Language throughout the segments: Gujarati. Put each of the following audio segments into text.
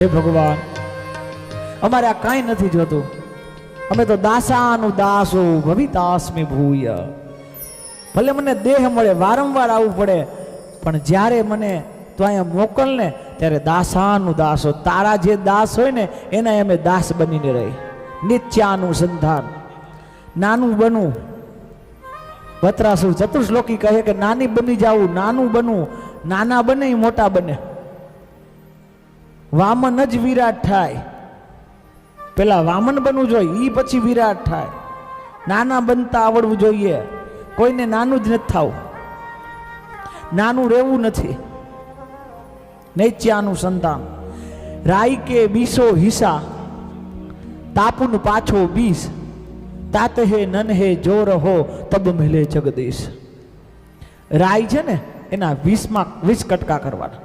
હે ભગવાન, અમારે આ કાંઈ નથી જોતું. અમે તો દાસાનું દાસો ભવિતાસ્મિ ભૂય. ભલે મને દેહ મળે, વારંવાર આવવું પડે, પણ જ્યારે મને તો અહીંયા મોકલ ને ત્યારે દાસાનું દાસો. તારા જે દાસ હોય ને એના અમે દાસ બનીને રહી. નિત્યાનુસંધાન, નાનું બનવું. વત્રાસુર ચતુશ્લોકી કહે કે નાની બની જાવું, નાનું બનવું. નાના બને એ મોટા બને. વામન જ વિરાટ થાય. પેલા વામન બનવું જોઈએ, ઈ પછી વિરાટ થાય. નાના બનતા આવડવું જોઈએ. કોઈને નાનું જ નથી થવું, નાનું રહેવું નથી. નૈત્યાનું સંતાન રાઈ કે બીસો હિસા, તાપુન પાછો બીસ. તાત હે નન હે જોર હો તબ મિલે જગદીશ. રાઈ છે ને એના 20 કટકા કરવાના,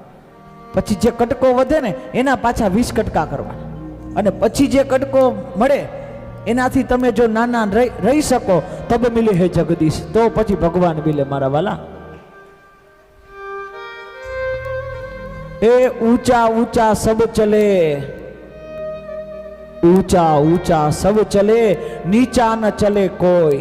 પછી જે કટકો વધે ને એના પાછા 20 કટકા કરવાના, અને પછી જે કટકો મળે એનાથી તમે જો નાના રહી શકો તબ મિલે હે જગદીશ, તો પછી ભગવાન મિલે મારા વાલા. એ ઊંચા ઊંચા સબ ચલે, ऊंचा ऊंचा सब चले नीचा न चले कोई.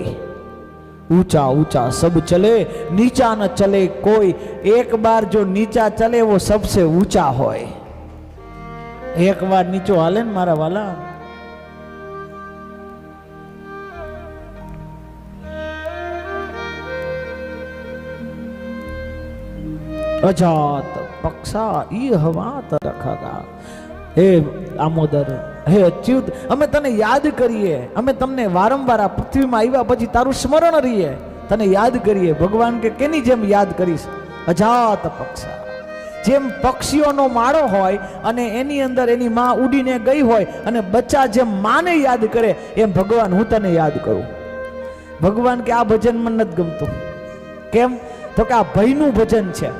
ऊंचा ऊंचा सब चले नीचा न चले कोई. एक बार जो नीचा चले वो सबसे ऊंचा होय. एक बार नीचो हाले न मारा वाला. अजात पक्षा ई हवात रखा. हे आमोदर, હે અચ્યુત, અમે તને યાદ કરીએ. અમે તમને વારંવાર આ પૃથ્વીમાં આવ્યા પછી તારું સ્મરણ રહીએ, તને યાદ કરીએ. ભગવાન કે કેની જેમ યાદ કરીશ? અજાત પક્ષા, જેમ પક્ષીઓનો માળો હોય અને એની અંદર એની માં ઉડીને ગઈ હોય અને બચ્ચા જેમ માને યાદ કરે એમ ભગવાન હું તને યાદ કરું. ભગવાન કે આ ભજન મને નથી ગમતું. કેમ? તો કે આ ભયનું ભજન છે.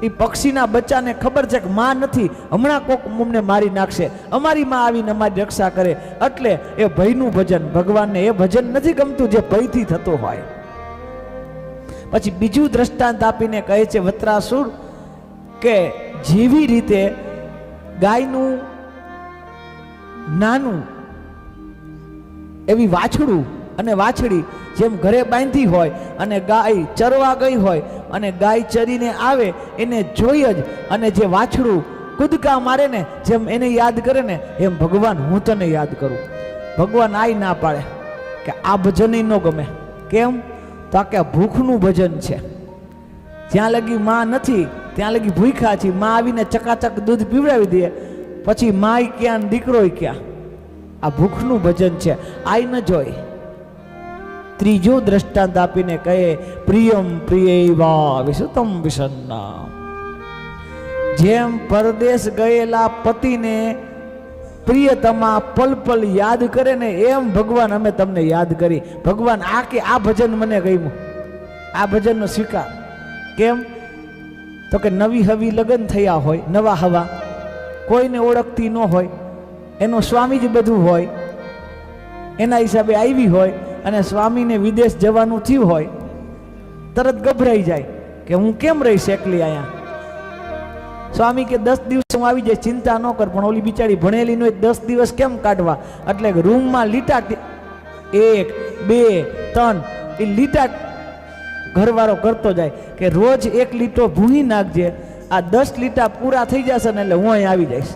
એ પક્ષીના બચ્ચાને ખબર છે કે માં નથી, હમણાં કોક અમને મારી નાખશે, અમારી માં આવીને અમારી રક્ષા કરે, એટલે એ ભયનું ભજન. ભગવાનને એ ભજન નથી ગમતું જે ભયથી થતું હોય. પછી બીજું દ્રષ્ટાંત આપીને કહે છે વત્રાસુર કે જેવી રીતે ગાયનું નાનું એવી વાછડું અને વાછડી જેમ ઘરે બાંધી હોય અને ગાય ચરવા ગઈ હોય અને ગાય ચરીને આવે એને જોઈ જ અને જે વાછડું કૂદકા મારે ને જેમ એને યાદ કરે ને એમ ભગવાન હું તને યાદ કરું. ભગવાન આય ના પાડે કે આ ભજન ન ગમે. કેમ? તો કે ભૂખનું ભજન છે. જ્યાં લગી માં નથી ત્યાં લગી ભૂખ્યા છે. માં આવીને ચકાચક દૂધ પીવડાવી દે પછી માય ક્યાં દીકરોય ક્યાં. આ ભૂખનું ભજન છે, આય ન જોઈ. ત્રીજો દ્રષ્ટાંત આપીને કહે પ્રિયમ પ્રિયૈવા વિસુતમ વિસન્ના. જેમ પરદેશ ગયેલા પતિને પ્રિયતમા પલ પલ યાદ કરે ને એમ ભગવાન અમે તમને યાદ કરી. ભગવાન આ કે આ ભજન મને ગમ્યું, આ ભજનનો સ્વીકાર. કેમ? તો કે નવી હવી લગ્ન થયા હોય, નવા હવા, કોઈને ઓળખતી ન હોય, એનો સ્વામી જ બધું હોય, એના હિસાબે આવી હોય અને સ્વામીને વિદેશ જવાનું થયું હોય, તરત ગભરાઈ જાય કે હું કેમ રહીશ એકલી અહીંયા. સ્વામી કે 10 દિવસ હું આવી જાય, ચિંતા ન કર. પણ ઓલી બિચારી ભણેલી નો 10 દિવસ કેમ કાઢવા? એટલે રૂમમાં લીટા 1 2 3 એ લીટા ઘરવાળો કરતો જાય કે રોજ 1 લીટો ભૂંગી નાખજે, આ 10 લીટા પૂરા થઈ જશે ને એટલે હું અહીં આવી જઈશ.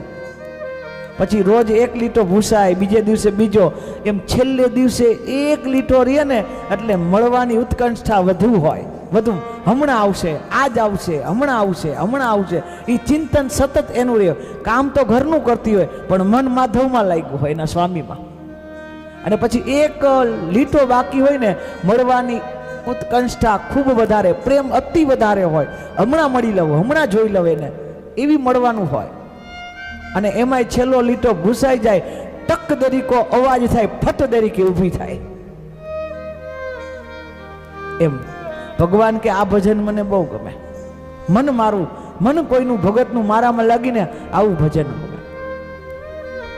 પછી રોજ 1 લીટો ભૂસાય, બીજે દિવસે બીજો, એમ છેલ્લે દિવસે 1 લીટો રહે ને એટલે મળવાની ઉત્કંઠા વધુ હોય, વધુ. હમણાં આવશે, આજ આવશે, હમણાં આવશે, હમણાં આવશે. એ ચિંતન સતત એનું રહે. કામ તો ઘરનું કરતી હોય પણ મન માધવમાં લાગ્યું હોય એના સ્વામીમાં. અને પછી 1 લીટો બાકી હોય ને મળવાની ઉત્કંઠા ખૂબ વધારે, પ્રેમ અતિ વધારે હોય. હમણાં મળી લઉં, હમણાં જોઈ લઉં એને, એવી મળવાનું હોય. અને એમાંય છેલ્લો લીટો ભૂસાઈ જાય, ટક દરીકો અવાજ થાય, ફટ દરીકે ઊભી થાય. એમ ભગવાન કે આ ભજન મને બહુ ગમે. મન મારું, મન કોઈનું ભગતનું મારામાં લાગીને આવું ભજન